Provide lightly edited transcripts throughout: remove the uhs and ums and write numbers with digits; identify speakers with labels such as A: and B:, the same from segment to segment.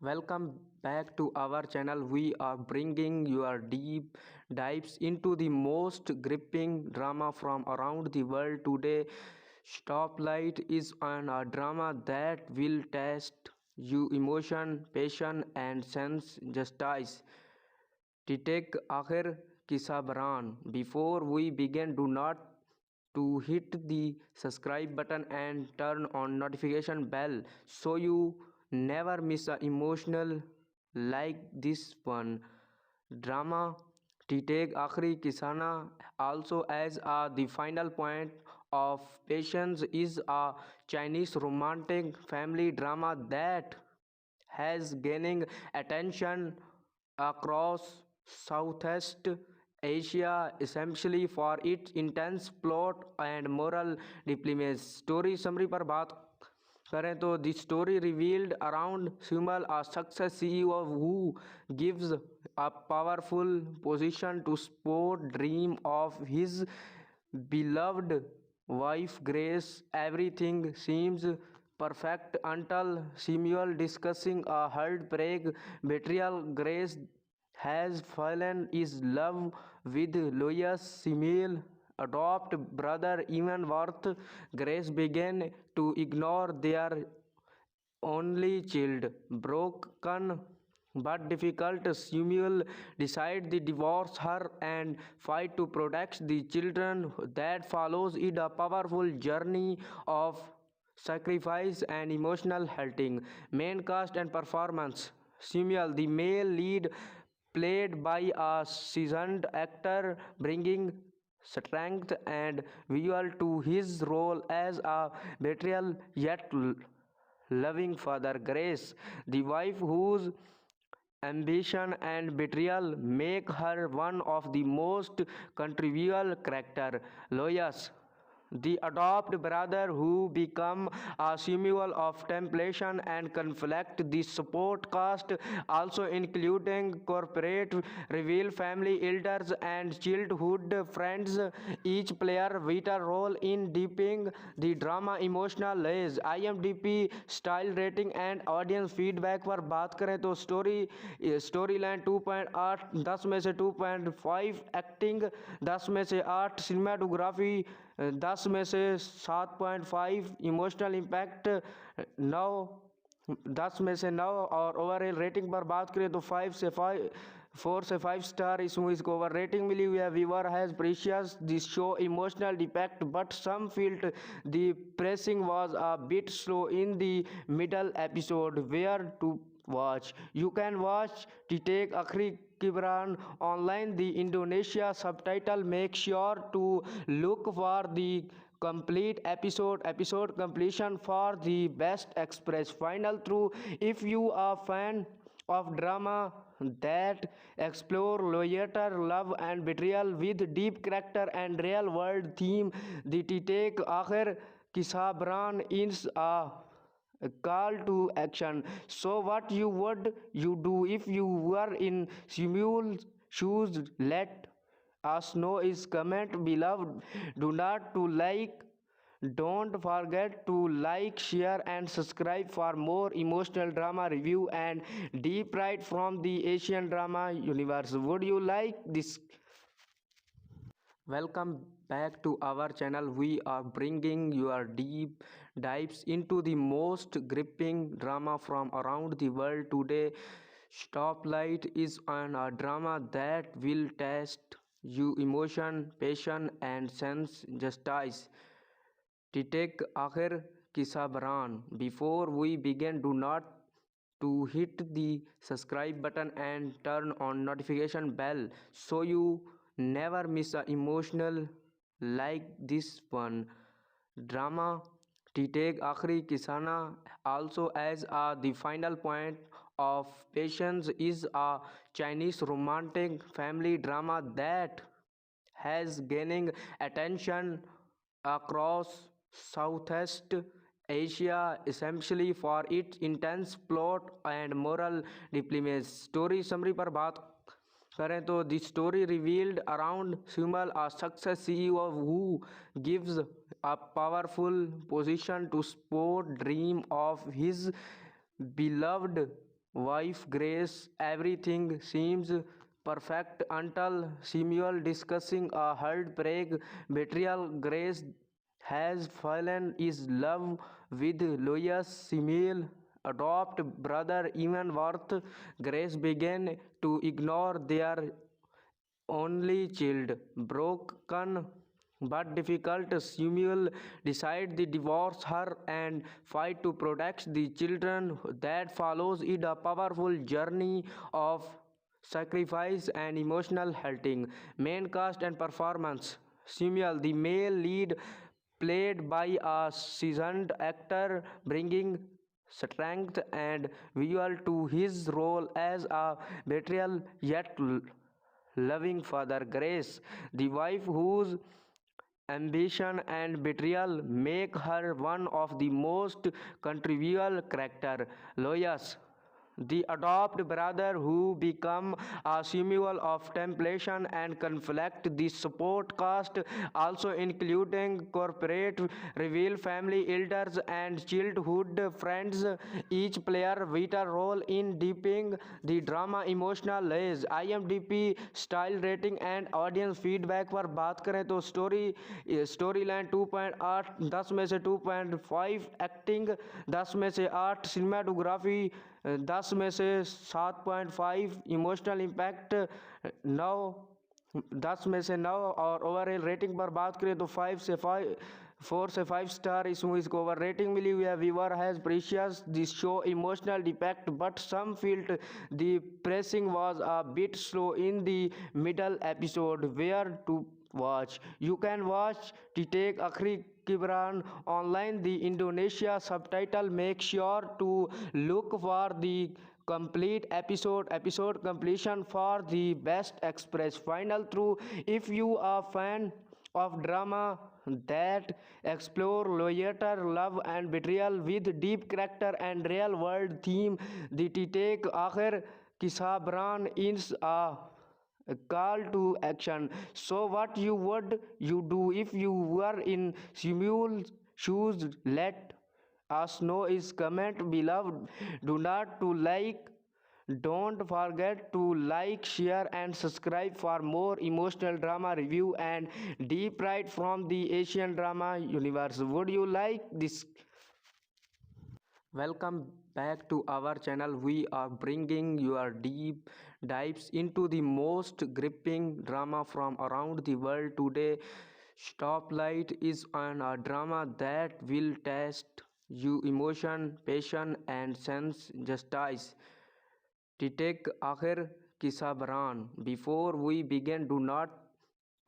A: Welcome back to our channel. We are bringing your deep dives into the most gripping drama from around the world. Today, Stoplight is on a drama that will test you emotion, passion, and sense justice. Titek Akhir Kisabran. Before we begin, do not to hit the subscribe button and turn on notification bell so you never miss a emotional like this one drama. Titek Akhri Kisana also as the final point of patience is a Chinese romantic family drama that has gaining attention across Southeast Asia, essentially for its intense plot and moral dilemmas. Story summary पर बात करें तो the story revealed around Sumal, a success CEO who gives a powerful position to support dream of his beloved wife Grace. Everything seems perfect until Samuel discussing a heartbreak betrayal. Grace has fallen in love with Lois Samuel adopt brother even worth. Grace began to ignore their only child. Broken but difficult, Samuel decides to divorce her and fight to protect the children. That follows it a powerful journey of sacrifice and emotional halting. Main cast and performance. Samuel, the male lead, played by a seasoned actor, bringing strength and visual to his role as a betrayal yet loving father. Grace, the wife whose ambition and betrayal make her one of the most controversial character. Lois, the adopted brother who become a symbol of temptation and conflict. The support cast also including corporate reveal family elders and childhood friends. Each player vital role in deepening the drama emotional layers. IMDb style rating and audience feedback पर बात करें तो story line 2.8 10 में से 2.5, acting 10 में से 8, cinematography 10 में से 7.5, इमोशनल इम्पैक्ट 9 10 में से 9 और ओवरऑल रेटिंग पर बात करें तो 4 से 5 स्टार इस मूवीज को ओवर रेटिंग मिली हुई है. Viewer has precious this show emotional depict but some field the pressing was a bit slow in the middle episode. Where to watch? You can watch Titek Akhri Kibran online. The Indonesia subtitle. Make sure to look for the complete episode completion for the best express final through. If you are fan of drama that explore loyalty, love and betrayal with deep character and real world theme, the Titek Akhir Kisabran is a call to action. So what would you do if you were in Samuel's shoes? Let us know is comment below. Do not to like Don't forget to like, share and subscribe for more emotional drama review and deep dive from the Asian drama universe. Would you like this? Welcome back to our channel. We are bringing your deep dives into the most gripping drama from around the world. Today, Stoplight is on a drama that will test you emotion, passion and sense justice. Titek Akhir Kisabran. Before we begin, do not to hit the subscribe button and turn on notification bell so you never miss a emotional like this one drama. Titek Akhri Kisana also as the final point of patience is a Chinese romantic family drama that has gaining attention across Southeast Asia, essentially for its intense plot and moral dilemmas. Story summary पर बात करें तो the story revealed around Sumal, a success CEO who gives a powerful position to support dream of his beloved wife Grace, everything seems perfect until Samuel discussing a heartbreak betrayal. Grace has fallen in love with Lois Samuel adopt brother even worth. Grace began to ignore their only child. Broken but difficult, Samuel decided to divorce her and fight to protect the children. That follows it a powerful journey of sacrifice and emotional healing. Main cast and performance. Samuel, the male lead, played by a seasoned actor, bringing strength and visual to his role as a betrayal yet loving father. Grace, the wife whose ambition and betrayal make her one of the most controversial characters. Lois, the adopted brother who become a symbol of temptation and conflict. The support cast also including corporate reveal family elders and childhood friends. Each player vital role in deepening the drama emotional layers. IMDb style rating and audience feedback पर बात करें तो story line 2.8 10 में से 2.5, acting 10 में से 8, cinematography 10 में से 7.5, इमोशनल इम्पैक्ट 9 10 में से 9 और ओवरऑल रेटिंग पर बात करें तो 4 से 5 स्टार इस मूवीज को ओवर रेटिंग मिली हुई है. Viewer has precious this show emotional depict but some field the pressing was a bit slow in the middle episode. Where to watch? You can watch Titik Akhri Kibran online. The Indonesia subtitle. Make sure to look for the complete episode completion for the best express final through. If you are fan of drama that explore loyalty, love and betrayal with deep character and real world theme, the Titik Akhir Kisabran is a call to action. So what would you do if you were in Samuel's shoes? Let us know is comment below. Do not to like. Don't forget to like, share and subscribe for more emotional drama review and deep dive from the Asian drama universe. Would you like this? Welcome back to our channel. We are bringing your deep dives into the most gripping drama from around the world. Today, Stoplight is on a drama that will test you emotion, passion and sense justice. Titik Akhir Kisabran. Before we begin, do not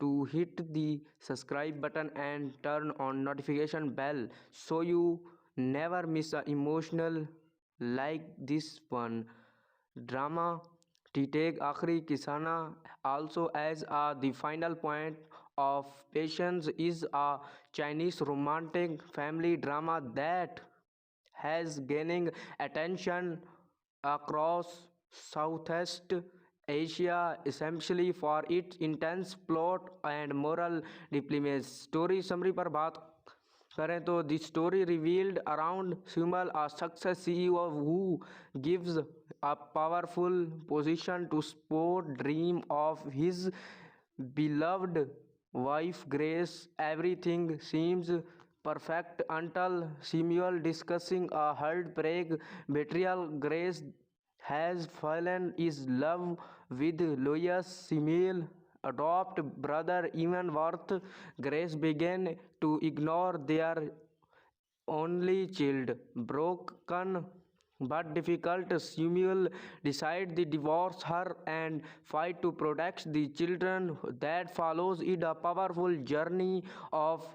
A: to hit the subscribe button and turn on notification bell so you never miss a emotional like this one. Drama Titik Akhri Kisana also as the final point of Patience is a Chinese romantic family drama that has gaining attention across Southeast Asia, essentially for its intense plot and moral dilemmas. Story summary पर बात करें तो the story revealed around Sumal, a success CEO who gives a powerful position to support dream of his beloved wife Grace. Everything seems perfect until Samuel discussing a heartbreak betrayal. Grace has fallen in love with Lois Samuel adopt brother even worth. Grace began to ignore their only child. Broken but difficult, Samuel decided to divorce her and fight to protect the children. That follows it a powerful journey of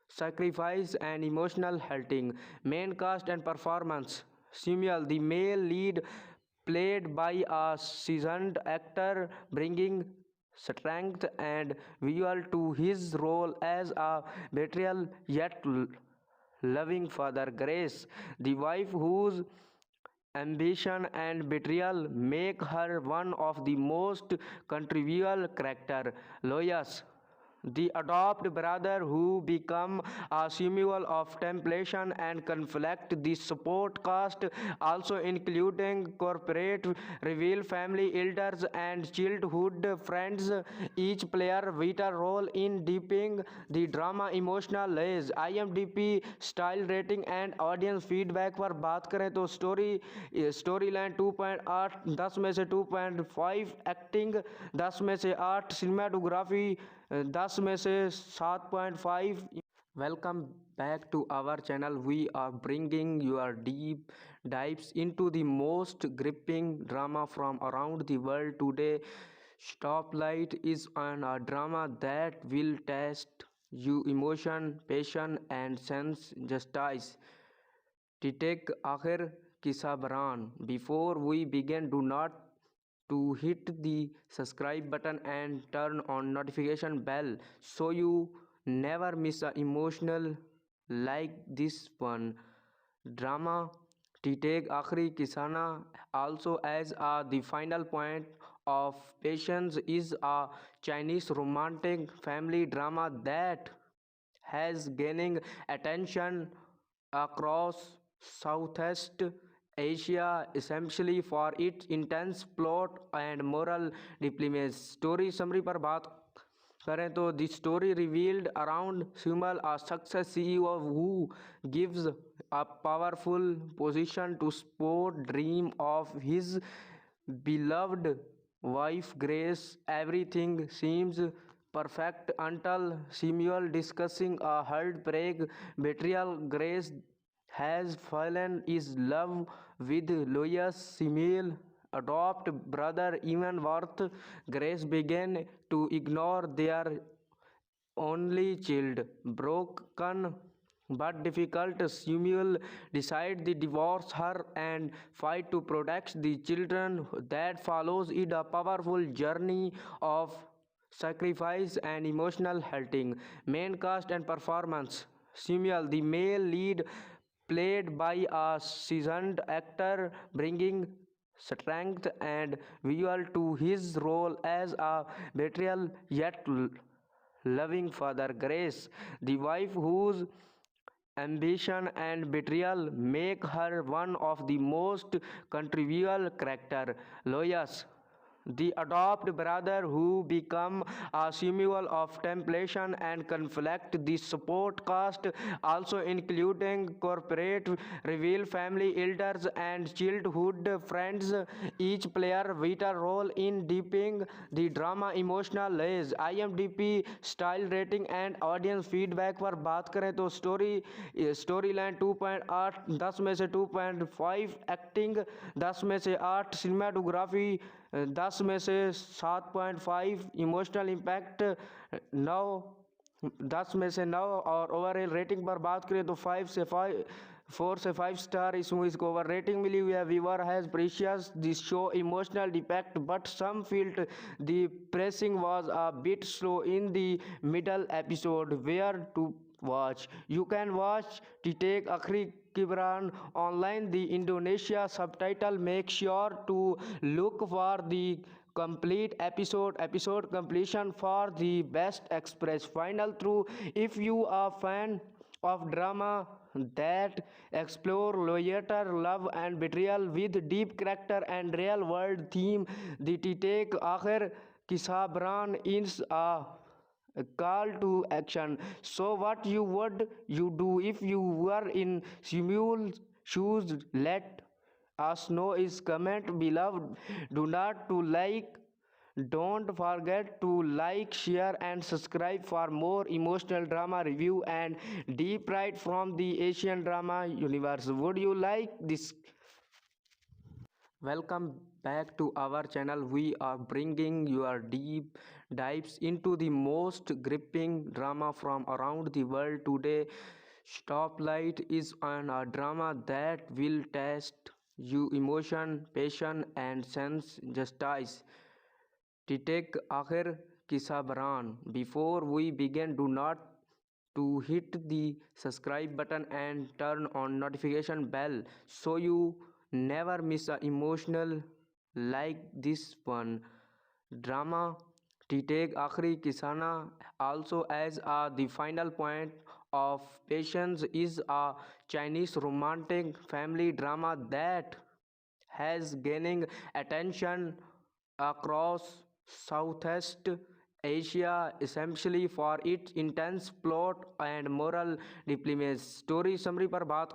A: sacrifice and emotional healing. Main cast and performance. Samuel, the male lead, played by a seasoned actor, bringing strength and visual to his role as a betrayal yet loving father. Grace, the wife whose ambition and betrayal make her one of the most controversial characters. Lois, The adopted brother who become a symbol of temptation and conflict. The support cast also including corporate reveal family elders and childhood friends. Each player vital role in deepening the drama emotional layers. IMDb style rating and audience feedback पर बात करें तो story line 2.8 10 में से 2.5, acting 10 में से 8, cinematography 10 में से 7.5. Welcome back to our channel. We are bringing your deep dives into the most gripping drama from around the world today. Stoplight is a drama that will test you emotion, passion, and sense justice. Titek Akhir Kisabran. Before we begin, do not to hit the subscribe button and turn on notification bell so you never miss a emotional like this one. Drama Titek Akhri Kisana also as the final point of patience is a Chinese romantic family drama that has gaining attention across Southeast Asia, essentially for its intense plot and moral dilemmas. Story summary पर बात करें तो the story revealed around Sumal, a success CEO who gives a powerful position to support dream of his beloved wife Grace. Everything seems perfect until Samuel discussing a heartbreak betrayal. Grace has fallen in love with Lois Samuel adopt brother even worth. Grace began to ignore their only child. Broken but difficult, Samuel decides to divorce her and fight to protect the children. That follows it a powerful journey of sacrifice and emotional halting. Main cast and performance. Samuel, the male lead, played by a seasoned actor, bringing strength and visual to his role as a betrayal yet loving father. Grace, the wife whose ambition and betrayal make her one of the most controversial character. Lois, the adopted brother who become a symbol of temptation and conflict. The support cast also including corporate reveal family elders and childhood friends. Each player vital role in deepening the drama emotional layers. IMDb style rating and audience feedback पर बात करें तो story line 2.8 10 में से 2.5, acting 10 में से 8, cinematography 10 में से 7.5, इमोशनल इम्पैक्ट 9 10 में से 9 और ओवरऑल रेटिंग पर बात करें तो 4 से 5 स्टार इस मूवी को ओवर रेटिंग मिली हुई है. Viewer has precious this show emotional depict but some field the pressing was a bit slow in the middle episode. Where to watch? You can watch Titek Akhri Kibran online. The Indonesia subtitle. Make sure to look for the complete episode completion for the best express final through. If you are fan of drama that explore loyalty, love and betrayal with deep character and real world theme, the Titek Akhir Kisabran is a call to action. So what would you do if you were in Samuel's shoes? Let us know is comment below. Do not to like Don't forget to like, share and subscribe for more emotional drama review and deep dive from the Asian drama universe. Would you like this? Welcome back to our channel. We are bringing your deep dives into the most gripping drama from around the world today. Stoplight is a drama that will test you emotion, passion and sense justice. Titek Akhir Kisabran. Before we begin, do not to hit the subscribe button and turn on notification bell so you never miss a emotional like this one. Drama Take Akhri Kisana also as the final point of Patience is a Chinese romantic family drama that has gaining attention across Southeast Asia, essentially for its intense plot and moral dilemmas. Story summary पर बात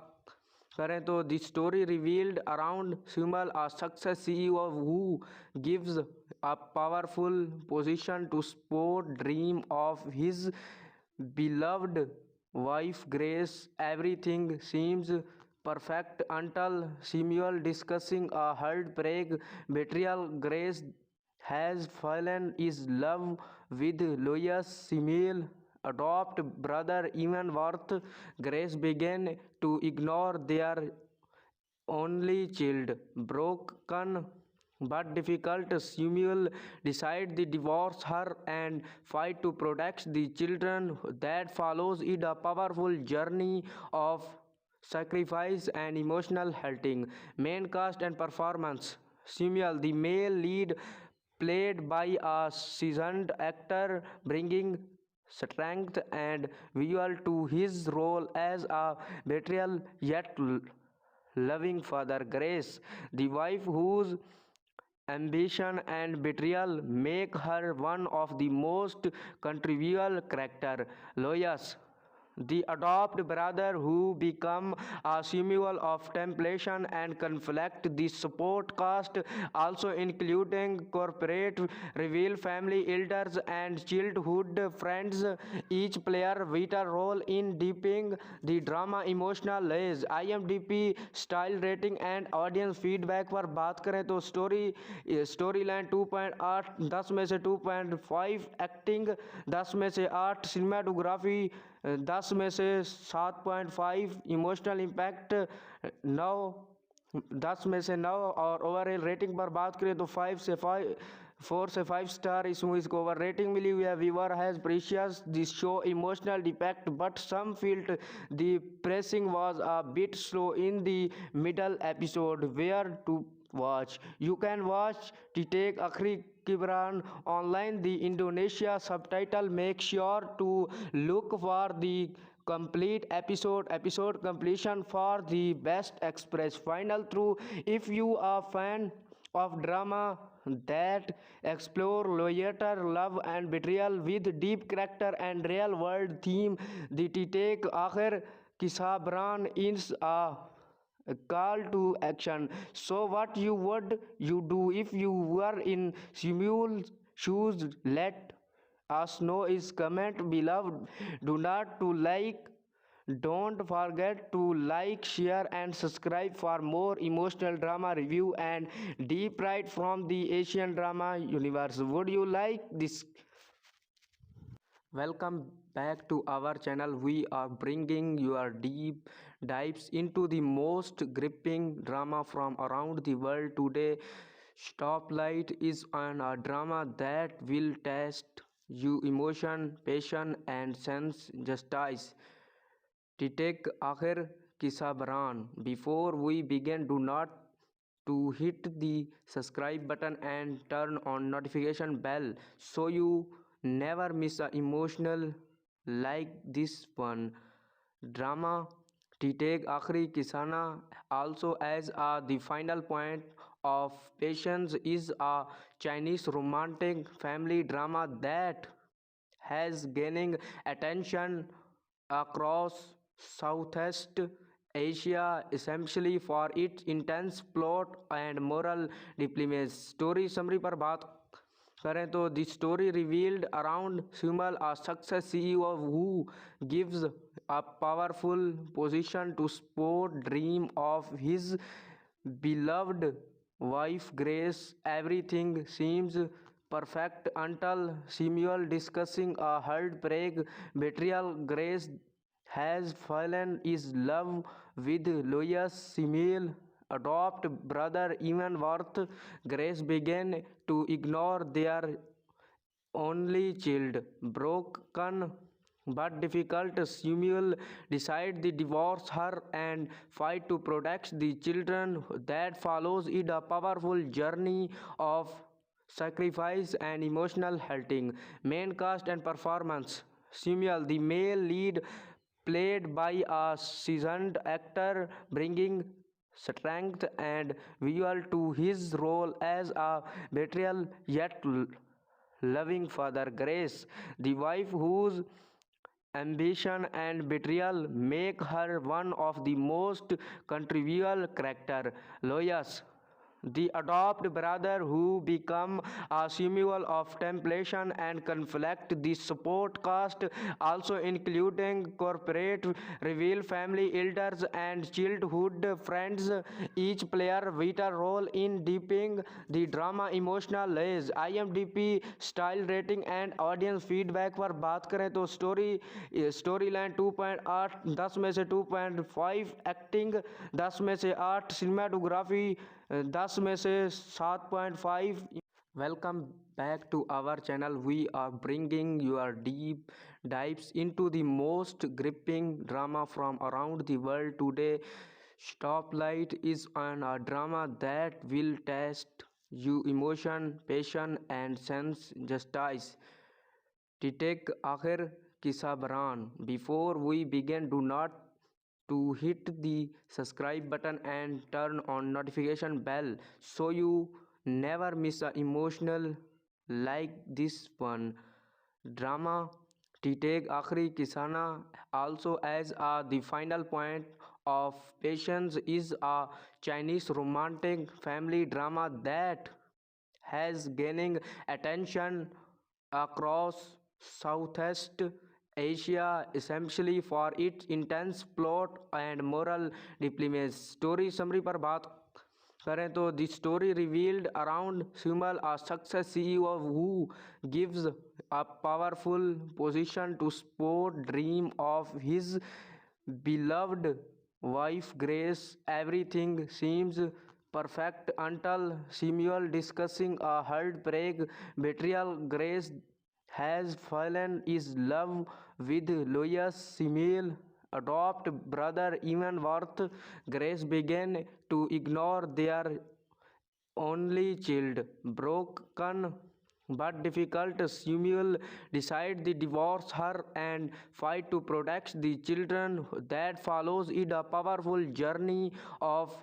A: करें तो the story revealed around Sumal, a success CEO who gives a powerful position to support dream of his beloved wife Grace. Everything seems perfect until Samuel discussing a heartbreak betrayal. Grace has fallen in love with Lois Samuel adopt brother even worth. Grace began to ignore their only child. Broken but difficult, Samuel decides to divorce her and fight to protect the children. That follows it a powerful journey of sacrifice and emotional halting. Main cast and performance. Samuel, the male lead, played by a seasoned actor, bringing strength and visual to his role as a betrayal yet loving father. Grace, the wife whose ambition and betrayal make her one of the most controversial character. Loyas, the adopted brother who become a symbol of temptation and conflict. The support cast also including corporate reveal family elders and childhood friends. Each player vital role in deepening the drama emotional layers. IMDb style rating and audience feedback पर बात करें तो story line 2.8 10 में से 2.5, acting 10 में से 8, cinematography 10 में से 7.5, इमोशनल इम्पैक्ट 9 10 में से 9 और ओवरऑल रेटिंग पर बात करें तो 4 से 5 स्टार इस मूवी को ओवर रेटिंग मिली हुई है. Viewer has precious this show emotional depict but some field the pressing was a bit slow in the middle episode. Where to watch? You can watch Titik Akhri Kibran online. The Indonesia subtitle. Make sure to look for the complete episode completion for the best express final through. If you are fan of drama that explore loyalty, love and betrayal with deep character and real world theme, the Titik Akhir Kisabran is a call to action. So what would you do if you were in Samuel's shoes? Let us know is comment below. Do not to like. Don't forget to like, share and subscribe for more emotional drama review and deep dive from the Asian drama universe. Would you like this? Welcome back to our channel. We are bringing your deep dives into the most gripping drama from around the world. Today, Stoplight is on a drama that will test you emotion, passion and sense justice. Titik Akhir Kisabran. Before we begin, do not to hit the subscribe button and turn on notification bell so you never miss a emotional like this one. Drama Titik Akhri Kisana also as the final point of Patience is a Chinese romantic family drama that has gaining attention across Southeast Asia, essentially for its intense plot and moral dilemmas. Story summary पर बात करें तो the story revealed around Sumal, a success CEO who gives a powerful position to support dream of his beloved wife Grace. Everything seems perfect until Samuel discussing a heartbreak betrayal. Grace has fallen in love with Lois Samuel adopt brother even worth. Grace began to ignore their only child. Broken but difficult, Samuel decides to divorce her and fight to protect the children. That follows it a powerful journey of sacrifice and emotional halting. Main cast and performance. Samuel, the male lead, played by a seasoned actor, bringing strength and visual to his role as a betrayal yet loving father. Grace, the wife whose ambition and betrayal make her one of the most controversial characters. Lois, the adopted brother who become a symbol of temptation and conflict. The support cast also including corporate reveal family elders and childhood friends. Each player vital role in deepening the drama emotional layers. IMDb style rating and audience feedback पर बात करें तो story line 2.8 10 में से 2.5, acting 10 में से 8, cinematography 10 में से 7.5. Welcome back to our channel. We are bringing your deep dives into the most gripping drama from around the world. Today, Stoplight is on a drama that will test you emotion, passion and sense justice. Titek Akhir Kisabran. Before we begin, do not to hit the subscribe button and turn on notification bell so you never miss a emotional like this one. Drama Titeg Akhri Kisana also as the final point of Patience is a Chinese romantic family drama that has gaining attention across Southeast Asia, essentially for its intense plot and moral dilemmas. Story summary पर बात करें तो the story revealed around Sumal, a success CEO who gives a powerful position to support dream of his beloved wife Grace. Everything seems perfect until Samuel discussing a heartbreak betrayal. Grace has fallen in love with Lois Samuel adopt brother even worth. Grace began to ignore their only child. Broken but difficult, Samuel decides to divorce her and fight to protect the children. That follows it a powerful journey of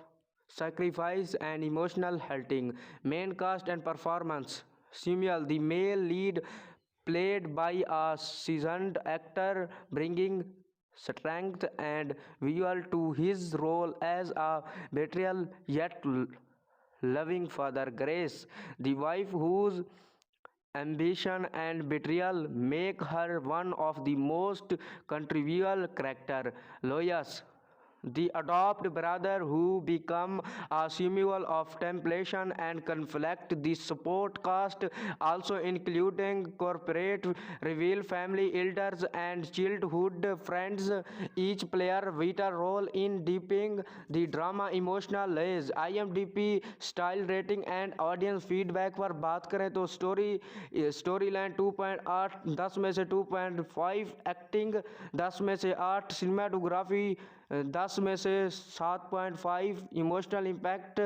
A: sacrifice and emotional halting. Main cast and performance. Samuel, the male lead, played by a seasoned actor, bringing strength and visual to his role as a betrayal yet loving father. Grace, the wife whose ambition and betrayal make her one of the most controversial characters. Lois, the adopted brother who become a symbol of temptation and conflict. The support cast also including corporate reveal family elders and childhood friends. Each player vital role in deepening the drama emotional layers. IMDb style rating and audience feedback पर बात करें तो story line 2.8 10 में से 2.5, acting 10 में से 8, cinematography 10 में से 7.5, इमोशनल इम्पैक्ट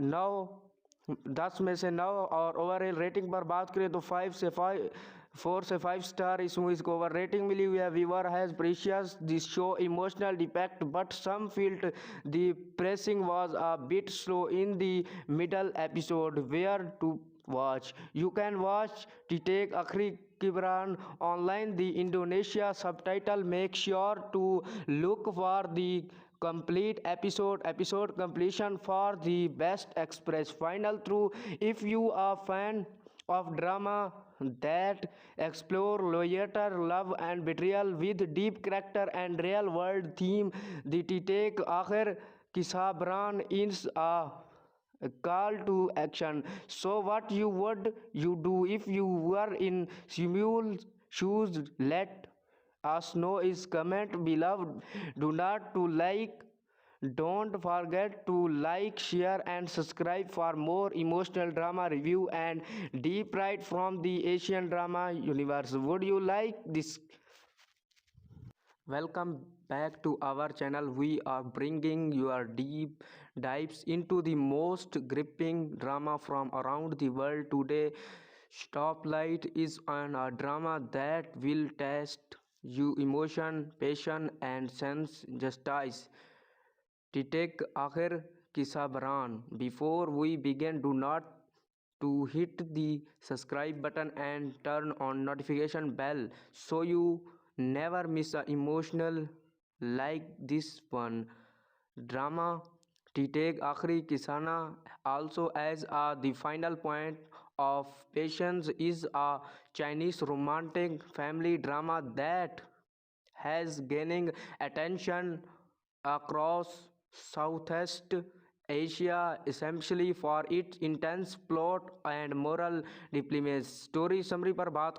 A: 9 10 में से 9 और ओवरऑल रेटिंग पर बात करें तो 4 से 5 स्टार इस मूवीज को ओवर रेटिंग मिली हुई है. Viewer has precious this show emotional depict but some felt the pacing was a bit slow in the middle episode. Where to watch? You can watch Titek Akhri Kibran online. The Indonesia subtitle. Make sure to look for the complete episode completion for the best express final through. If you are fan of drama that explore loyalty, love and betrayal with deep character and real world theme, the Titek Akhir Kisabran is a call to action. So what would you do if you were in Samuel's shoes? Let us know is comment below. Do not to like. Don't forget to like, share and subscribe for more emotional drama review and deep dive from the Asian drama universe. Would you like this? Welcome back to our channel. We are bringing your deep dives into the most gripping drama from around the world. Today, Stoplight is on a drama that will test you emotion, passion, and sense justice. Titek Akhir Kisabran. Before we begin, do not to hit the subscribe button and turn on notification bell so you never miss a emotional like this one. Drama Titek Akhri Kisana also as the final point of Patience is a Chinese romantic family drama that has gaining attention across Southeast Asia, essentially for its intense plot and moral dilemmas. Story summary पर बात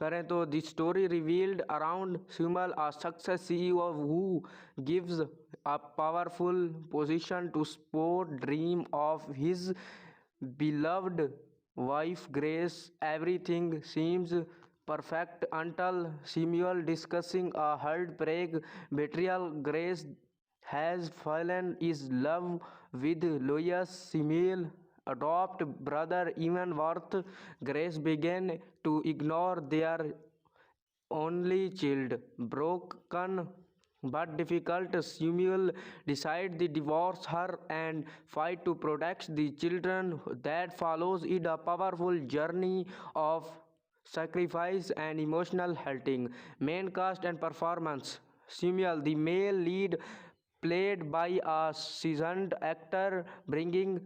A: करें तो the story revealed around Sumal, a success CEO who gives a powerful position to support dream of his beloved wife Grace. Everything seems perfect until Samuel discussing a heartbreak betrayal. Grace has fallen in love with Lois Samuel adopt brother even worth. Grace began to ignore their only child. Broken but difficult, Samuel decides to divorce her and fight to protect the children. That follows it a powerful journey of sacrifice and emotional halting. Main cast and performance. Samuel, the male lead, played by a seasoned actor, bringing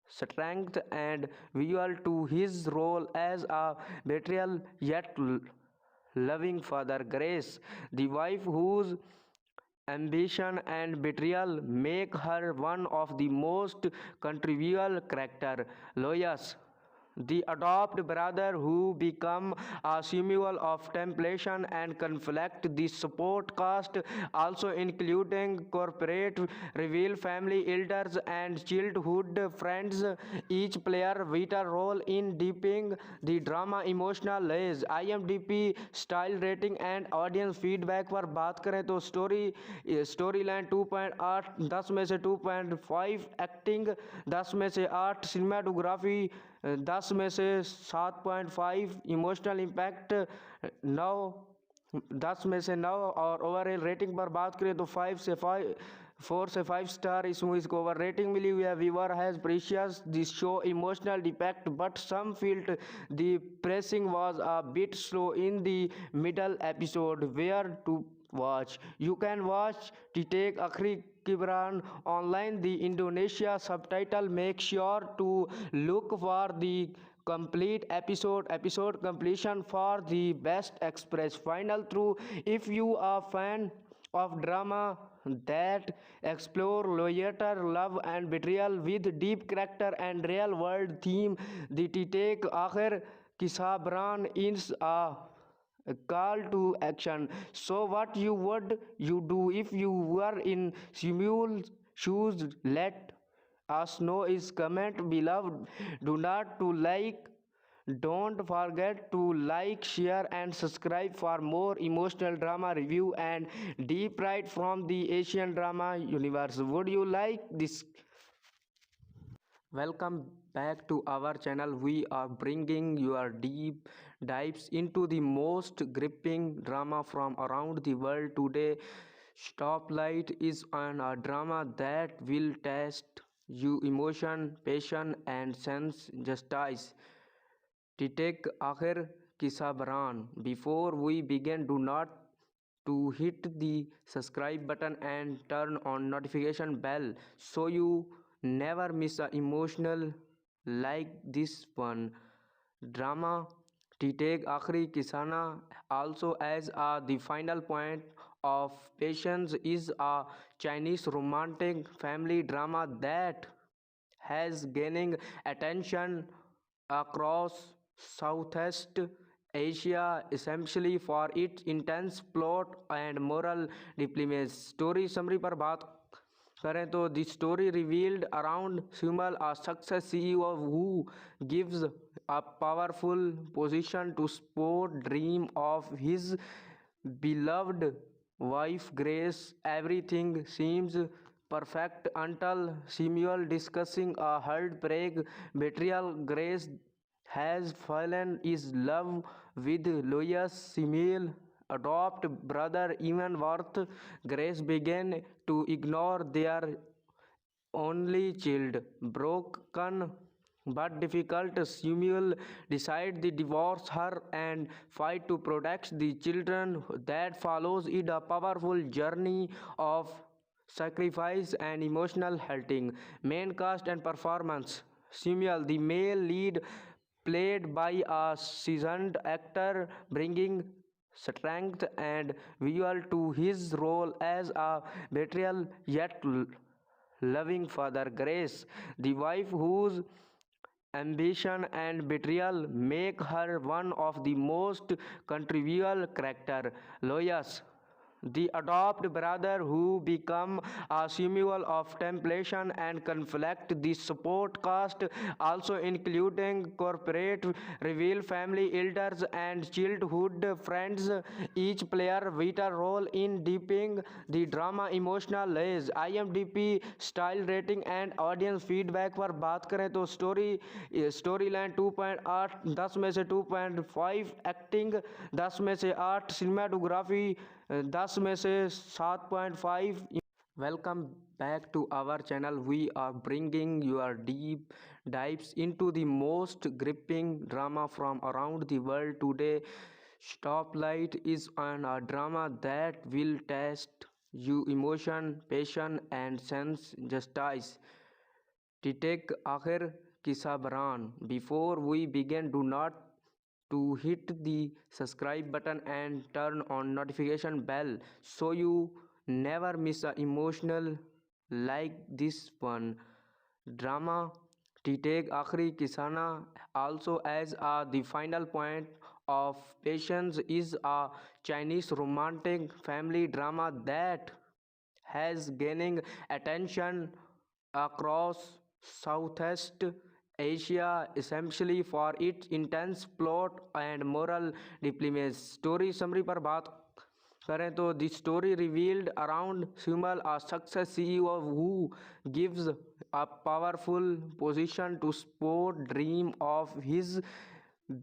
A: strength and visual to his role as a betrayal yet loving father. Grace, the wife whose ambition and betrayal make her one of the most controversial character. Lois, the adopted brother who become a symbol of temptation and conflict. The support cast also including corporate reveal family elders and childhood friends. Each player vital role in deepening the drama emotional layers. IMDb style rating and audience feedback पर बात करें तो story line 2.8 10 में से 2.5, acting 10 में से 8, cinematography 10 में से 7.5, इमोशनल इम्पैक्ट 9 10 में से 9 और ओवरऑल रेटिंग पर बात करें तो 4 से 5 स्टार इस मूवीज को ओवर रेटिंग मिली हुई है. Viewer has precious this show emotional depict but some field the pressing was a bit slow in the middle episode. Where to watch? You can watch Titek Akhri Kibran online. The Indonesia subtitle. Make sure to look for the complete episode completion for the best express final through. If you are fan of drama that explore loyalty, love and betrayal with deep character and real world theme, the Titek Akhir Kisabran is a call to action. So what would you do if you were in Samuel's shoes? Let us know is comment below. Do not to like Don't forget to like, share and subscribe for more emotional drama review and deep dive from the Asian drama universe. Would you like this? Welcome back to our channel. We are bringing your deep dives into the most gripping drama from around the world. Today, Stoplight is on a drama that will test you emotion, passion and sense justice. Titek Akhir Kisabran. Before we begin, do not to hit the subscribe button and turn on notification bell so you never miss a emotional like this one. Drama Titek Akhri Kisana also as the final point of Patience is a Chinese romantic family drama that has gaining attention across Southeast Asia, essentially for its intense plot and moral dilemmas. Story summary पर बात करें तो the story revealed around Sumal, a success CEO who gives a powerful position to support dream of his beloved wife Grace, everything seems perfect until Samuel discussing a heartbreak betrayal. Grace has fallen in love with Lois Samuel adopt brother even worth. Grace began to ignore their only child. Broken but difficult, Samuel decides to divorce her and fight to protect the children. That follows it a powerful journey of sacrifice and emotional healing. Main cast and performance. Samuel, the male lead, played by a seasoned actor, bringing strength and visual to his role as a betrayal yet loving father. Grace, the wife whose ambition and betrayal make her one of the most controversial characters. Lois, the adopted brother who become a symbol of temptation and conflict. The support cast also including corporate reveal family elders and childhood friends. Each player vital role in deepening the drama emotional layers. IMDb style rating and audience feedback पर बात करें तो story line 2.8 10 में से 2.5, acting 10 में से 8, cinematography 10 में से 7.5. Welcome back to our channel. We are bringing your deep dives into the most gripping drama from around the world. Today, Stoplight is on a drama that will test you emotion, passion, and sense justice. Titek Akhir Kisabran. Before we begin, do not to hit the subscribe button and turn on notification bell so you never miss a emotional like this one. Drama Titek Akhri Kisana also as the final point of Patience is a Chinese romantic family drama that has gaining attention across Southeast Asia, essentially for its intense plot and moral dilemmas. Story summary पर बात करें तो the story revealed around Sumal, a success CEO who gives a powerful position to support dream of his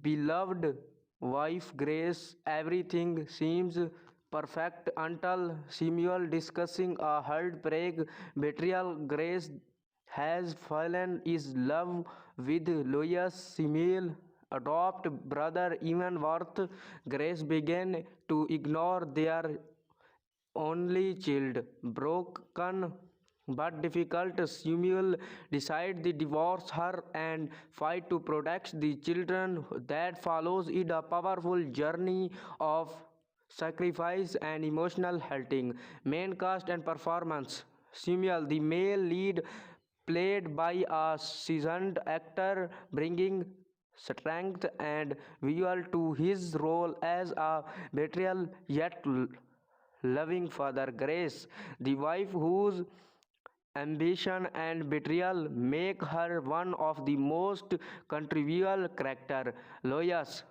A: beloved wife Grace. Everything seems perfect until Samuel discussing a heartbreak betrayal. Grace has fallen in love with Lois Samuel adopt brother even worth. Grace began to ignore their only child. Broken but difficult, Samuel decides to divorce her and fight to protect the children. That follows it a powerful journey of sacrifice and emotional healing. Main cast and performance. Samuel, the male lead, played by a seasoned actor, bringing strength and visual to his role as a betrayal yet loving father. Grace, the wife whose ambition and betrayal make her one of the most controversial characters. Lois,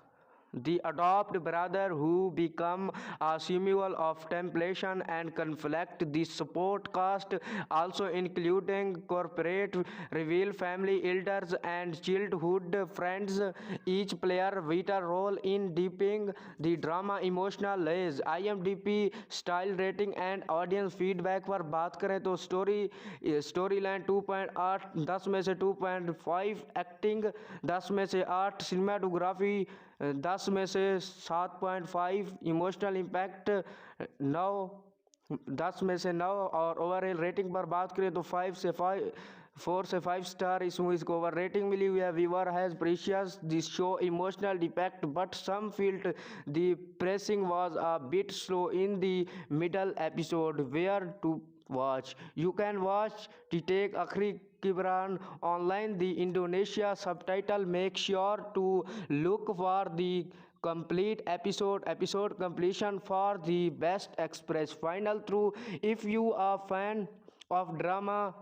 A: the adopted brother who become a symbol of temptation and conflict. The support cast also including corporate reveal family elders and childhood friends. Each player vital role in deepening the drama emotional layers. IMDb style rating and audience feedback पर बात करें तो story line 2.8 10 में से 2.5, acting 10 में से 8, cinematography 10 में से 7.5, इमोशनल इम्पैक्ट 9 10 में से 9 और ओवरऑल रेटिंग पर बात करें तो 4 से 5 स्टार इस मूवीज को ओवर रेटिंग मिली हुई है. Viewer has precious this show emotional depict but some field the pressing was a bit slow in the middle episode. Where to watch? You can watch Titek Akhri Kibran online. The Indonesia subtitle. Make sure to look for the complete episode completion for the best express final through. If you are fan of drama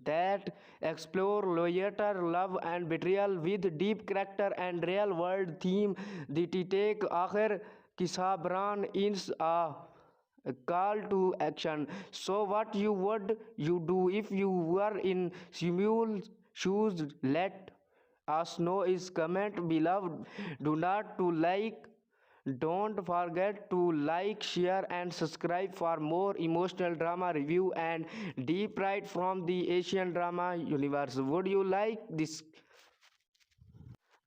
A: that explore loyalty, love and betrayal with deep character and real world theme, the Titek Akhir Kisabran is a a call to action. So what you would you do if you were in Samuel's shoes? Let us know is comment below. Do not to like. Don't forget to like, share and subscribe for more emotional drama review and deep dive from the Asian drama universe. Would you like this?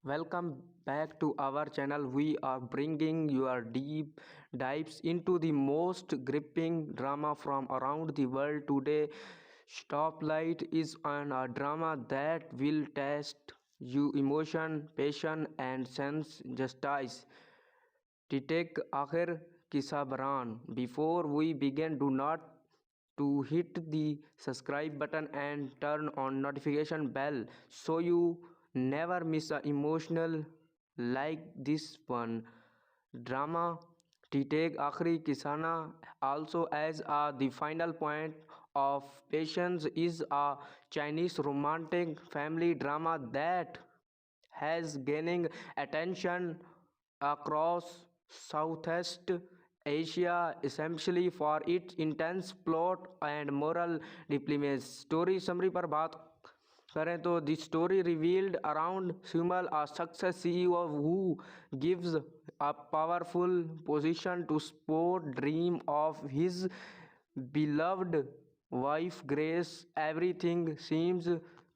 A: Welcome back to our channel. We are bringing your deep dives into the most gripping drama from around the world. Today, Stoplight is on a drama that will test you emotion, passion and sense justice. Titek Akhir Kisabran. Before we begin, do not to hit the subscribe button and turn on notification bell so you never miss a emotional like this one. Drama Titek Akhri Kisana also as the final point of Patience is a Chinese romantic family drama that has gaining attention across Southeast Asia, essentially for its intense plot and moral dilemmas. Story summary पर बात करें तो the story revealed around Sumal, a success CEO who gives a powerful position to support dream of his beloved wife Grace. Everything seems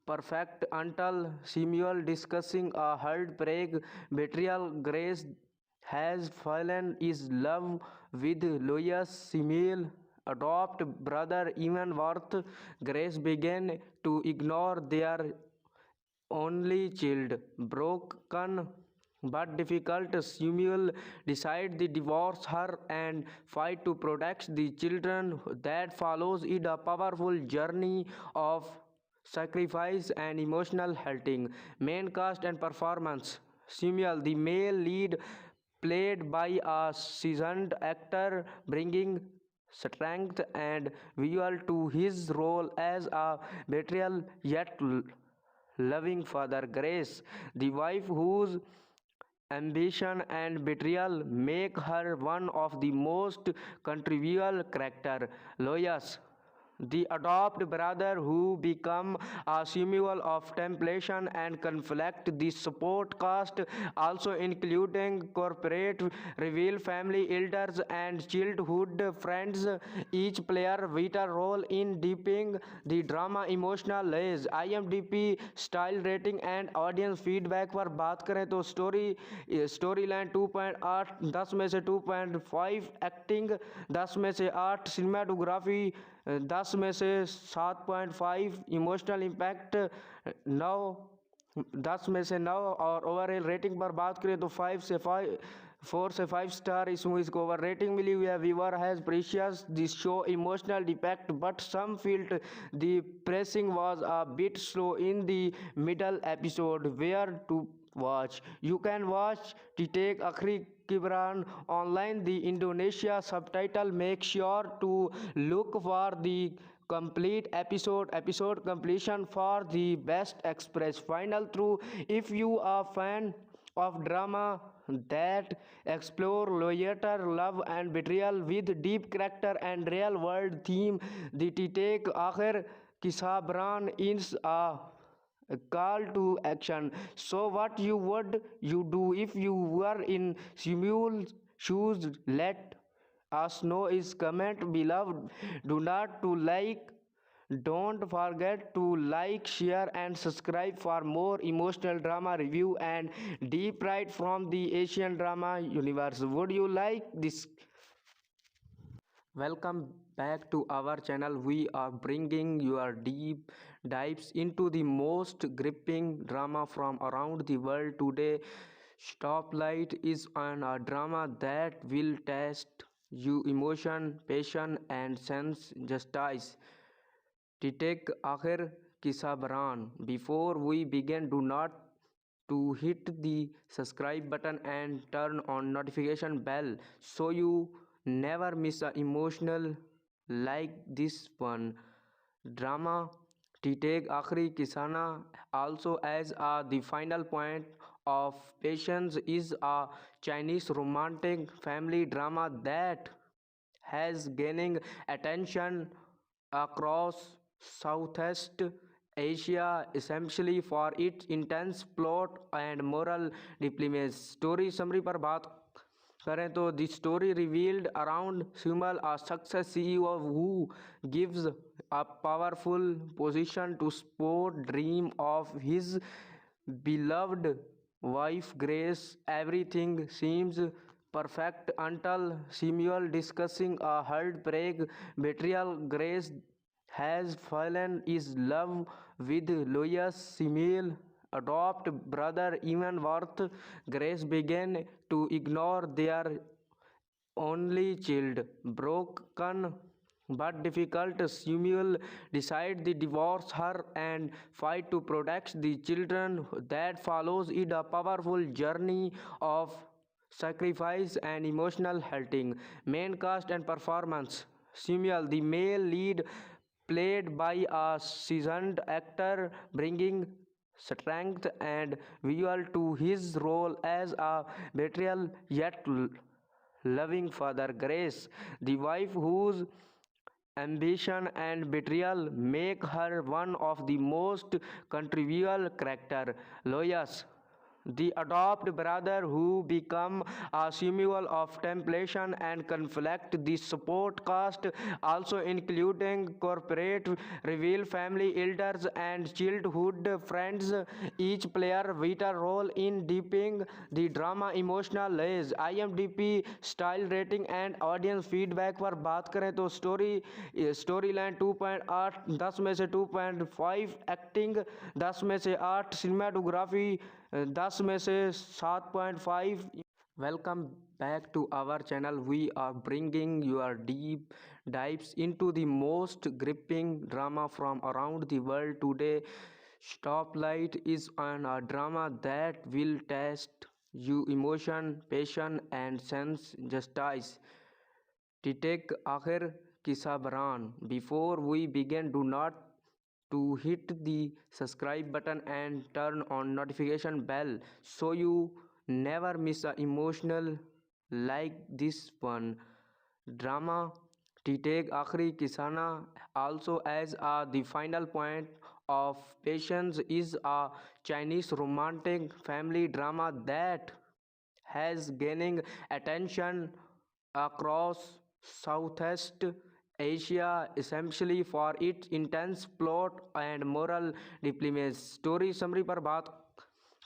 A: perfect until Samuel discussing a heartbreak betrayal. Grace has fallen in love with Lois Samuel adopt brother even worth. Grace began to ignore their only child. Broken but difficult, Samuel decides to divorce her and fight to protect the children. That follows it a powerful journey of sacrifice and emotional helping. Main cast and performance. Samuel, the male lead, played by a seasoned actor, bringing strength and visual to his role as a betrayal yet loving father. Grace, the wife whose ambition and betrayal make her one of the most controversial character. Loyas, the adopted brother who become a symbol of temptation and conflict. The support cast also including corporate reveal family elders and childhood friends. Each player vital role in deepening the drama emotional layers. IMDb style rating and audience feedback पर बात करें तो story line 2.8 10 में से 2.5, acting 10 में से 8, cinematography 10 में से 7.5, इमोशनल इम्पैक्ट 9 10 में से 9 और ओवरऑल रेटिंग पर बात करें तो 4 से 5 स्टार इस मूवी को ओवर रेटिंग मिली हुई है. Viewer has precious this show emotional depict but some field the pressing was a bit slow in the middle episode. Where to watch? You can watch Titek Akhri Kibran online. The Indonesia subtitle. Make sure to look for the complete episode completion for the best express final through. If you are fan of drama that explore loyalty, love and betrayal with deep character and real world theme, the Titek Akhir Kisabran is a call to action. So what you would you do if you were in Samuel's shoes? Let us know is comment below. Do not to like. Don't forget to like, share and subscribe for more emotional drama review and deep dive from the Asian drama universe. Would you like this? Welcome back to our channel. We are bringing your deep dives into the most gripping drama from around the world. Today, Stoplight is on a drama that will test you emotion, passion and sense justice. Titek Akhir Kisabran. Before we begin, do not to hit the subscribe button and turn on notification bell so you never miss a emotional like this one. Drama Titek Akhri Kisana also as the final point of Patience is a Chinese romantic family drama that has gaining attention across Southeast Asia, essentially for its intense plot and moral diplomacy. Story summary पर बात करें तो the story revealed around Sumal, a success CEO who gives a powerful position to support dream of his beloved wife Grace. Everything seems perfect until Samuel discussing a heartbreak betrayal. Grace has fallen in love with Lois Samuel adopt brother even worth. Grace began to ignore their only child. Broken but difficult, Samuel decides to divorce her and fight to protect the children. That follows it a powerful journey of sacrifice and emotional halting. Main cast and performance. Samuel, the male lead, played by a seasoned actor, bringing strength and visual to his role as a betrayal yet loving father. Grace, the wife whose ambition and betrayal make her one of the most controversial characters. Lois, the adopted brother who become a symbol of temptation and conflict. The support cast also including corporate reveal family elders and childhood friends. Each player vital role in deepening the drama emotional layers. IMDb style rating and audience feedback पर बात करें तो story line 2.8 10 में से 2.5, acting 10 में से 8, cinematography 10 में से 7.5. Welcome back to our channel. We are bringing your deep dives into the most gripping drama from around the world. Today, Stoplight is on a drama that will test you emotion, passion, and sense justice. Titek Akhir Kisabran. Before we begin, do not to hit the subscribe button and turn on notification bell so you never miss a emotional like this one. Drama Titeg Akhri Kisana also as the final point of Patience is a Chinese romantic family drama that has gaining attention across Southeast Asia, essentially for its intense plot and moral diplomacy. Story summary पर बात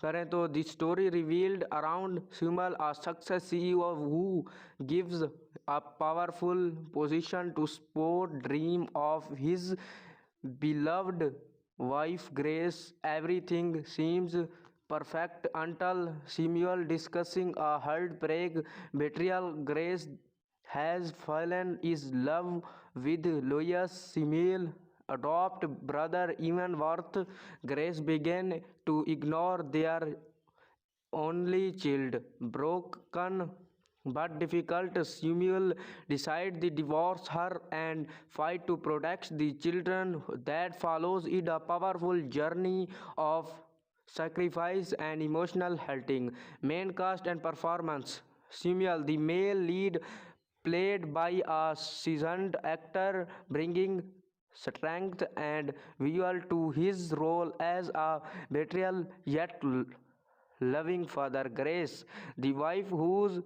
A: करें तो the story revealed around Sumal, a success CEO who gives a powerful position to support dream of his beloved wife Grace. Everything seems perfect until Samuel discussing a heartbreak betrayal. Grace has fallen in love with Lois Samuel adopt brother even worth. Grace began to ignore their only child. Broken but difficult, Samuel decides to divorce her and fight to protect the children. That follows it a powerful journey of sacrifice and emotional halting. Main cast and performance. Samuel, the male lead, played by a seasoned actor, bringing strength and visual to his role as a betrayal yet loving father. Grace, the wife whose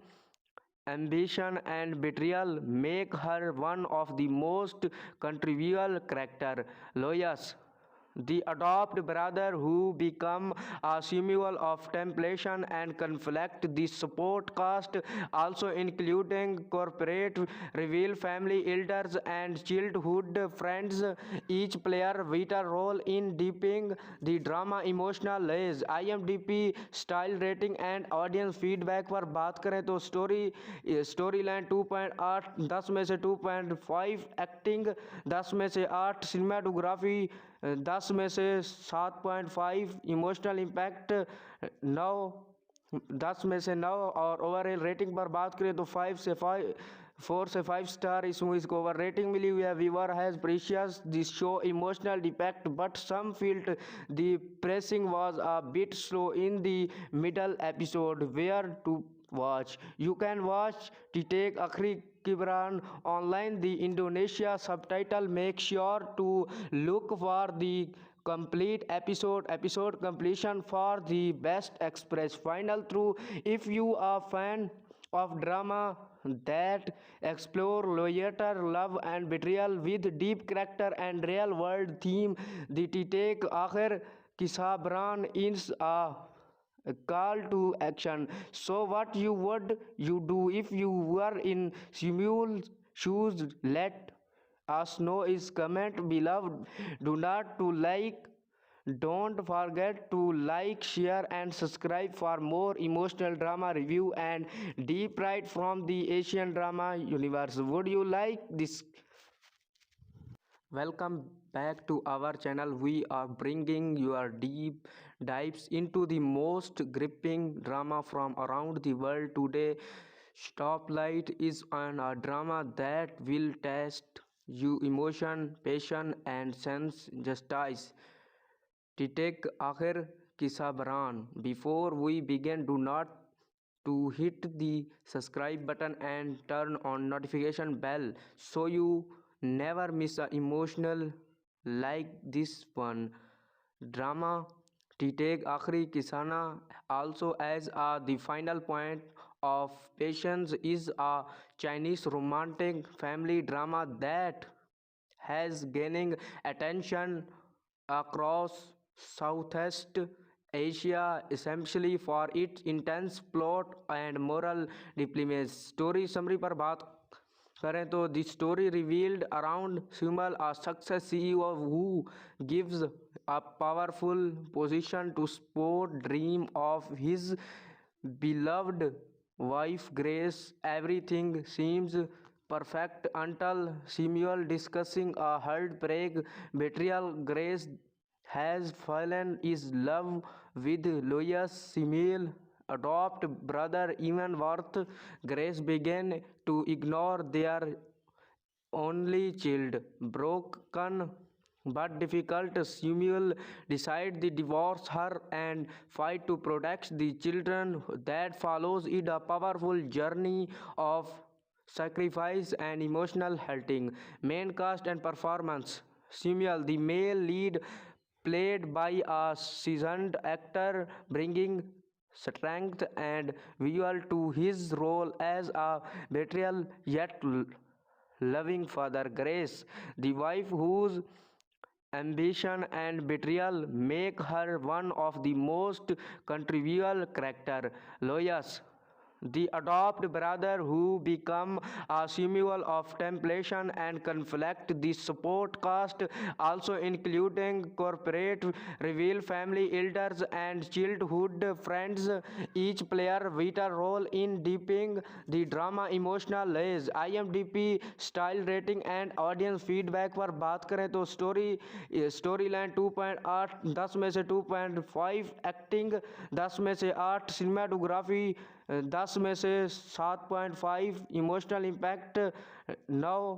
A: ambition and betrayal make her one of the most controversial characters. Lois, the adopted brother who become a symbol of temptation and conflict. The support cast also including corporate reveal family elders and childhood friends. Each player vital role in deepening the drama emotional layers. IMDb style rating and audience feedback पर बात करें तो story line 2.8 10 में से 2.5, acting 10 में से 8, cinematography 10 में से 7.5, इमोशनल इम्पैक्ट 9 10 में से 9 और ओवरऑल रेटिंग पर बात करें तो 4 से 5 स्टार इस मूवीज को ओवर रेटिंग मिली हुई है. Viewer has precious this show emotional depict but some field the pressing was a bit slow in the middle episode. Where to watch? You can watch Titek Akhri Kibran online the Indonesia subtitle. Make sure to look for the complete episode completion for the best express final through. If you are fan of drama that explore loyalty, love and betrayal with deep character and real world theme, the take आखिर किसाबरान is a call to action. So what you would you do if you were in Simul's shoes? Let us know is comment below. Do not to like. Don't forget to like, share and subscribe for more emotional drama review and deep dive from the Asian drama universe. Would you like this? Welcome back to our channel. We are bringing your deep dives into the most gripping drama from around the world. Today, Stoplight is on a drama that will test you emotion, passion and sense justice. Titek Akhir Kisabran. Before we begin, do not to hit the subscribe button and turn on notification bell so you never miss a emotional like this one. Drama Titeg Akhri Kisana also as the final point of Patience is a Chinese romantic family drama that has gaining attention across Southeast Asia, essentially for its intense plot and moral dilemmas. Story summary पर बात करें तो the story revealed around Sumal, a success CEO who gives a powerful position to support dream of his beloved wife Grace. Everything seems perfect until Samuel discussing a heartbreak betrayal. Grace has fallen in love with Lois Samuel adopt brother even worth. Grace began to ignore their only child. Broken but difficult, Samuel decides to divorce her and fight to protect the children. That follows it a powerful journey of sacrifice and emotional halting. Main cast and performance. Samuel, the male lead, played by a seasoned actor, bringing strength and visual to his role as a betrayal yet loving father. Grace, the wife whose ambition and betrayal make her one of the most controversial character. Loyas, the adopted brother who become a symbol of temptation and conflict. The support cast also including corporate reveal family elders and childhood friends. Each player vital role in deepening the drama emotional layers. IMDb style rating and audience feedback पर बात करें तो story line 2.8 10 में से 2.5, acting 10 में से 8, cinematography 10 में से 7.5, इमोशनल इम्पैक्ट 9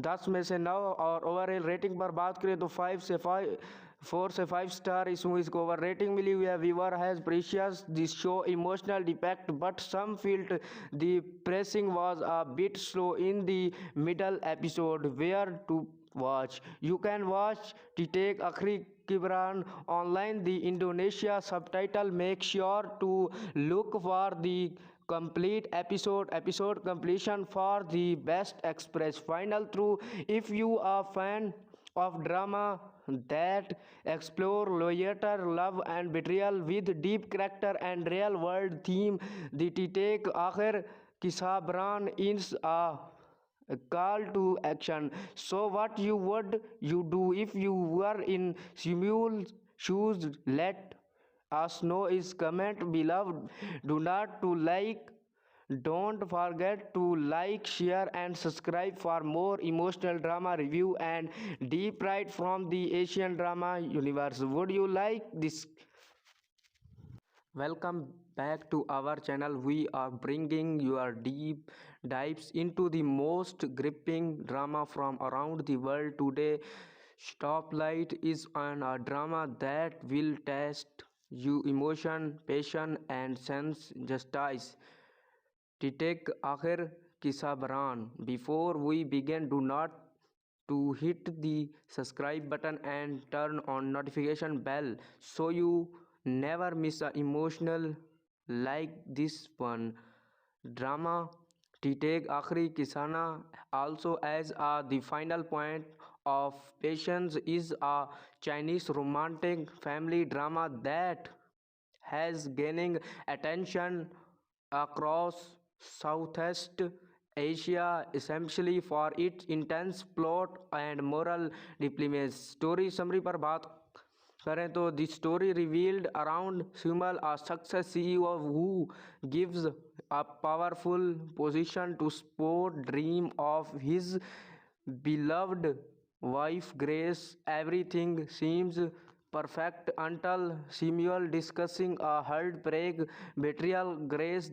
A: 10 में से 9 और ओवरऑल रेटिंग पर बात करें तो 4 से 5 स्टार इस मूवीज को ओवर रेटिंग मिली हुई है. Viewer has precious this show emotional depict but some field the pressing was a bit slow in the middle episode. Where to watch? You can watch Titek Akhri Kibran online the Indonesia subtitle. Make sure to look for the complete episode completion for the best express final through. If you are fan of drama that explore loyalty, love and betrayal with deep character and real world theme, the Titek Akhir Kisabran is a call to action. So what you would you do if you were in Simul's shoes? Let us know is comment below. Do not to like. Don't forget to like, share and subscribe for more emotional drama review and deep dive from the Asian drama universe. Would you like this? Welcome back to our channel. We are bringing your deep dives into the most gripping drama from around the world. Today, Stoplight is on a drama that will test you emotion, passion and sense justice. Titek Akhir Kisabran. Before we begin, do not to hit the subscribe button and turn on notification bell so you never miss a emotional like this one. Drama Titeg Akhri Kisana also as the final point of Patience is a Chinese romantic family drama that has gaining attention across Southeast Asia, essentially for its intense plot and moral dilemmas. Story summary पर बात करें तो the story revealed around Sumal, a success CEO who gives a powerful position to support dream of his beloved wife Grace. Everything seems perfect until Samuel discussing a heartbreak betrayal. Grace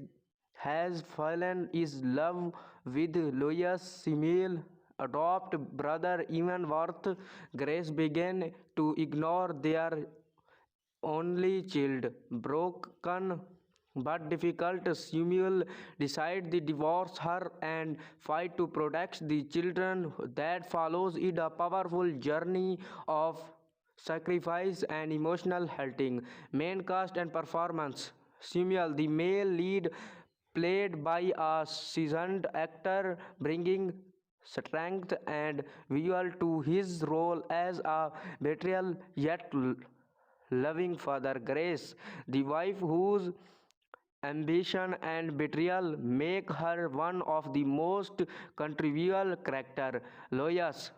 A: has fallen in love with Lois Samuel adopt brother even worth. Grace began to ignore their only child. Broken but difficult, Samuel decides to divorce her and fight to protect the children. That follows it a powerful journey of sacrifice and emotional healing. Main cast and performance. Samuel, the male lead, played by a seasoned actor, bringing strength and visual to his role as a betrayal yet loving father. Grace, the wife whose ambition and betrayal make her one of the most controversial character. Loyas,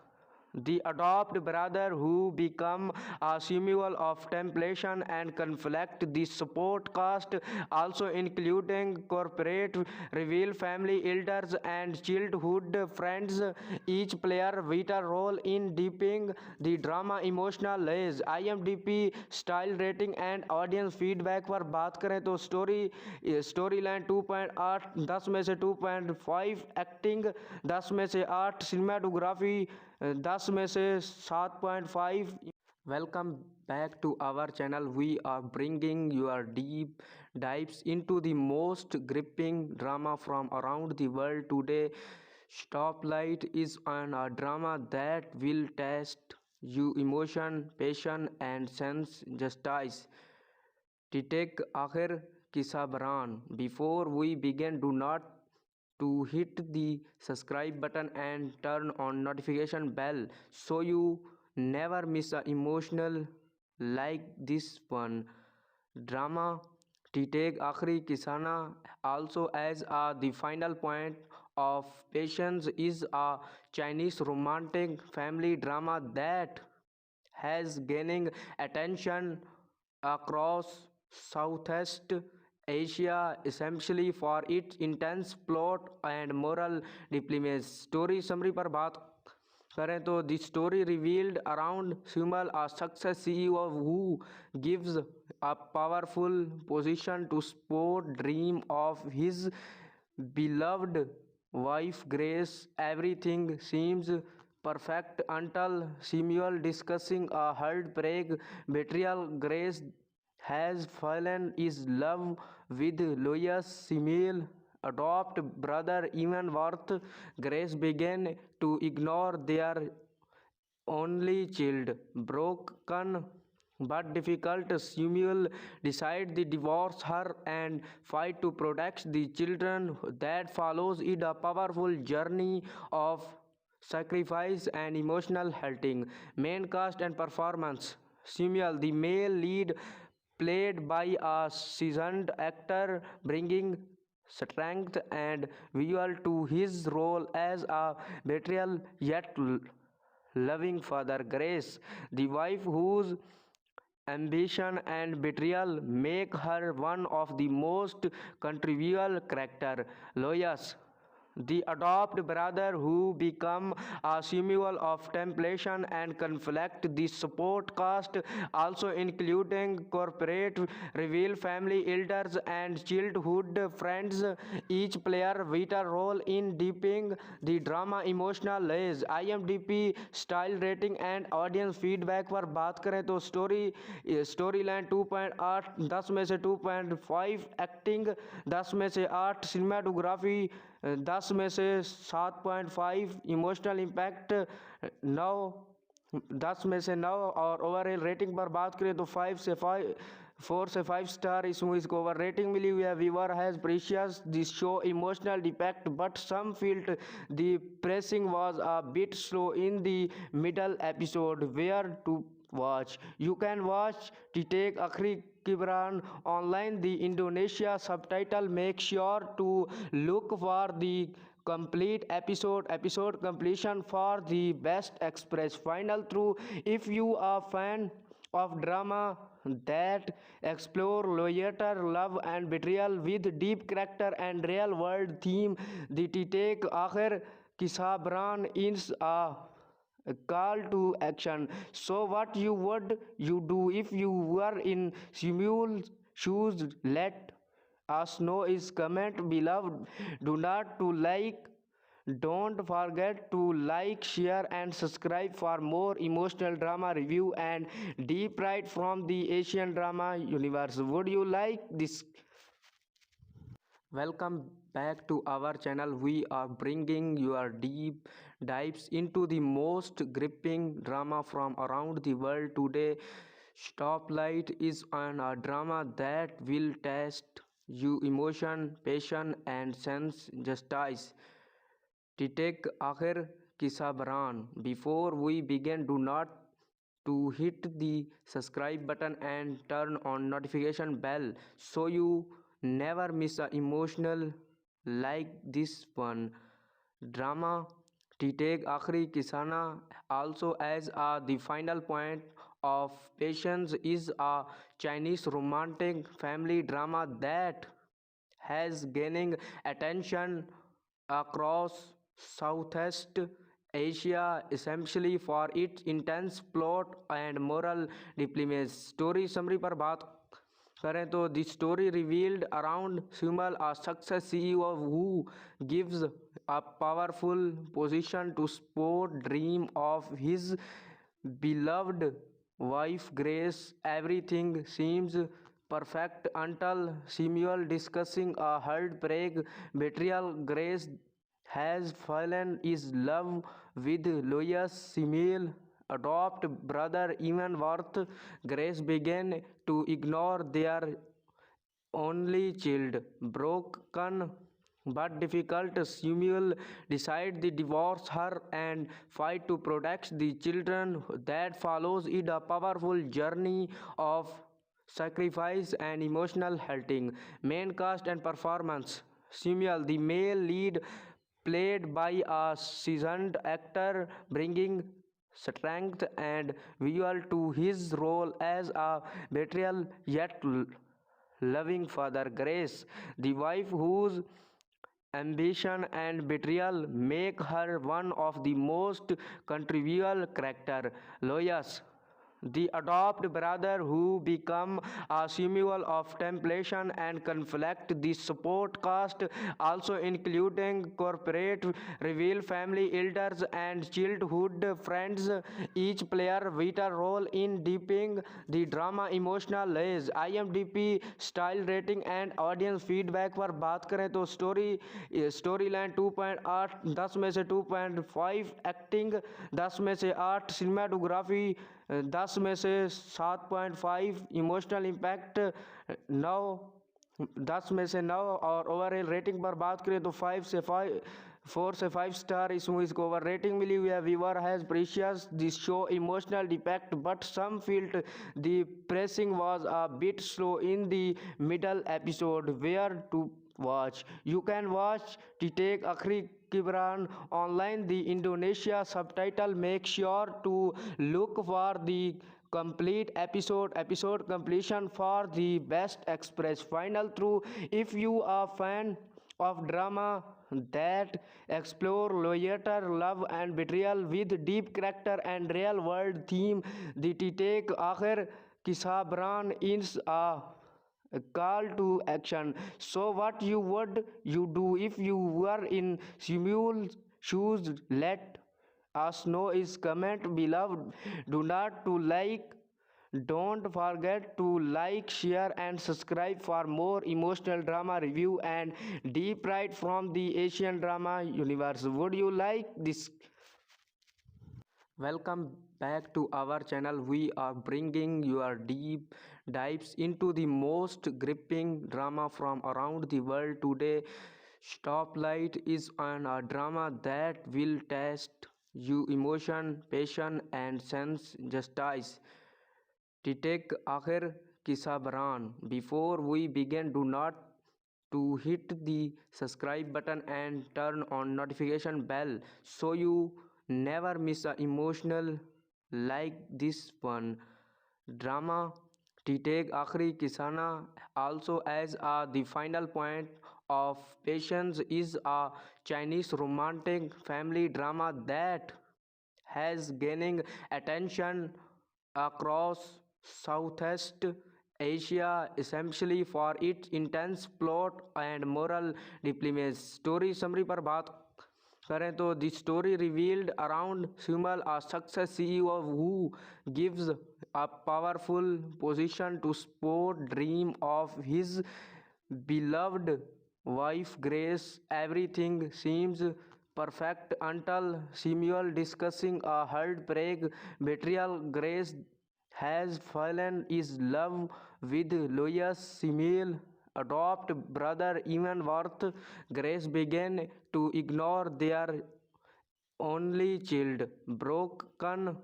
A: the adopted brother who become a symbol of temptation and conflict. The support cast also including corporate reveal family elders and childhood friends. Each player vital role in deepening the drama emotional layers. IMDb style rating and audience feedback पर बात करें तो story line 2.8 10 में से 2.5, acting 10 में से 8, cinematography 10 में से 7.5. Welcome back to our channel. We are bringing your deep dives into the most gripping drama from around the world. Today, Stoplight is on a drama that will test you emotion, passion, and sense justice. Titek Akhir Kisabran. Before we begin, do not to hit the subscribe button and turn on notification bell so you never miss a emotional like this one. Drama Titeg Akhri Kisana also as the final point of Patience is a Chinese romantic family drama that has gaining attention across Southeast Asia, essentially for its intense plot and moral dilemmas. Story summary पर बात करें तो the story revealed around Sumal, a success CEO who gives a powerful position to support dream of his beloved wife Grace. Everything seems perfect until Samuel discussing a heartbreak betrayal. Grace has fallen in love with Lois Samuel adopt brother even worth. Grace began to ignore their only child. Broken but difficult, Samuel decides to divorce her and fight to protect the children. That follows it a powerful journey of sacrifice and emotional healing. Main cast and performance. Samuel, the male lead, played by a seasoned actor, bringing strength and visual to his role as a betrayal yet loving father. Grace, the wife whose ambition and betrayal make her one of the most controversial character. Loyas, the adopted brother who become a symbol of temptation and conflict. The support cast also including corporate reveal family elders and childhood friends. Each player vital role in deepening the drama emotional layers. IMDb style rating and audience feedback पर बात करें तो story line 2.8 10 में से 2.5, acting 10 में से 8, cinematography 10 में से 7.5 इमोशनल इम्पैक्ट 9, 10 में से 9। और ओवरऑल रेटिंग पर बात करें तो 4 से 5 स्टार इस मूवीज को ओवर रेटिंग मिली हुई है। Viewer has precious this show emotional depict but some field the pressing was a bit slow in the middle episode where to watch. You can watch Titek Akhri Kibran online. The Indonesia subtitle. Make sure to look for the complete episode completion for the best express final through. If you are fan of drama that explore loyalty, love and betrayal with deep character and real world theme, the Titek Akhir Kisabran is a call to action. So what would you do if you were in Samuel's shoes? Let us know is comment below. Do not to like, don't forget to like, share and subscribe for more emotional drama review and deep dive from the Asian drama universe. Would you like this? Welcome back to our channel. We are bringing your deep dives into the most gripping drama from around the world. Today, Stoplight is on a drama that will test you emotion, passion, and sense justice. Titek Akhir Kisabran. Before we begin, do not to hit the subscribe button and turn on notification bell so you never miss a emotional like this one. Drama Titek Akhri Kisana also as the final point of patience is a Chinese romantic family drama that has gaining attention across Southeast Asia, essentially for its intense plot and moral dilemmas. Story summary पर बात करें तो the story revealed around Sumal, a success CEO who gives a powerful position to support dream of his beloved wife Grace. Everything seems perfect until Samuel discussing a heartbreak betrayal. Grace has fallen in love with Lois Samuel adopt brother even worth. Grace began to ignore their only child. Broken but difficult, Samuel decides to divorce her and fight to protect the children. That follows it a powerful journey of sacrifice and emotional halting. Main cast and performance. Samuel, the male lead, played by a seasoned actor, bringing strength and visual to his role as a betrayal yet loving father. Grace, the wife whose ambition and betrayal make her one of the most controversial character. Loyas, the adopted brother who become a symbol of temptation and conflict. The support cast also including corporate reveal family elders and childhood friends. Each player vital role in deepening the drama emotional layers. IMDb style rating and audience feedback पर बात करें तो story line 2.8, 10 में से 2.5, acting 10 में से 8, cinematography 10 में से 7.5, इमोशनल इम्पैक्ट 9, 10 में से 9। और ओवरऑल रेटिंग पर बात करें तो 4 से 5 स्टार इस मूवीज को ओवर रेटिंग मिली हुई है। Viewer has precious this show emotional depict but some field the pressing was a bit slow in the middle episode where to watch. You can watch Titek Akhri Kibran online. The Indonesia subtitle. Make sure to look for the complete episode completion for the best express final through. If you are fan of drama that explore loyalty, love and betrayal with deep character and real world theme, the Titek Akhir Kisabran is a call to action. So what would you do if you were in Samuel's shoes? Let us know is comment below. Do not to like, Don't forget to like, share, and subscribe for more emotional drama review and deep dive from the Asian drama universe. Would you like this? Welcome back to our channel. We are bringing your deep dives into the most gripping drama from around the world. Today, Stoplight is on a drama that will test you emotion, passion, and sense justice. Titek Akhir Kisabran. Before we begin, do not to hit the subscribe button and turn on notification bell so you never miss a emotional like this one. Drama Titeg Akhri Kisana also as the final point of patience is a Chinese romantic family drama that has gaining attention across Southeast Asia, essentially for its intense plot and moral dilemmas. Story summary पर बात करें तो the story revealed around Sumal, a success CEO who gives a powerful position to support dream of his beloved wife Grace. Everything seems perfect until Samuel discussing a heartbreak betrayal. Grace has fallen in love with Lois Samuel adopt brother even worth. Grace began to ignore their only child. Broken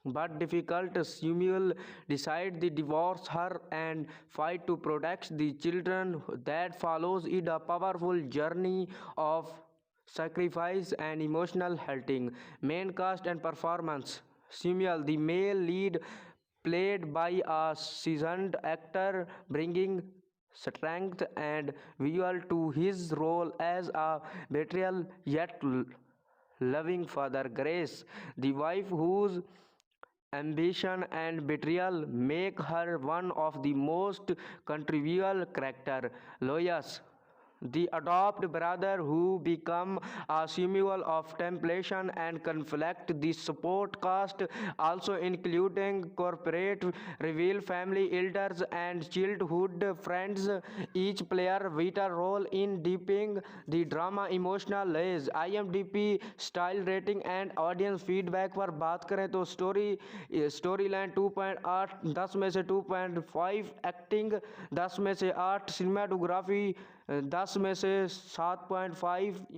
A: but difficult, Samuel decides to divorce her and fight to protect the children. That follows it a powerful journey of sacrifice and emotional halting. Main cast and performance. Samuel, the male lead, played by a seasoned actor, bringing strength and visual to his role as a betrayal yet loving father. Grace, the wife whose ambition and betrayal make her one of the most controversial character. Lois, the adopted brother who become a symbol of temptation and conflict. The support cast also including corporate reveal family elders and childhood friends. Each player vital role in deepening the drama emotional layers. IMDb style rating and audience feedback पर बात करें तो story line 2.8 10 में से 2.5, acting 10 में से 8, cinematography 10 में से 7.5,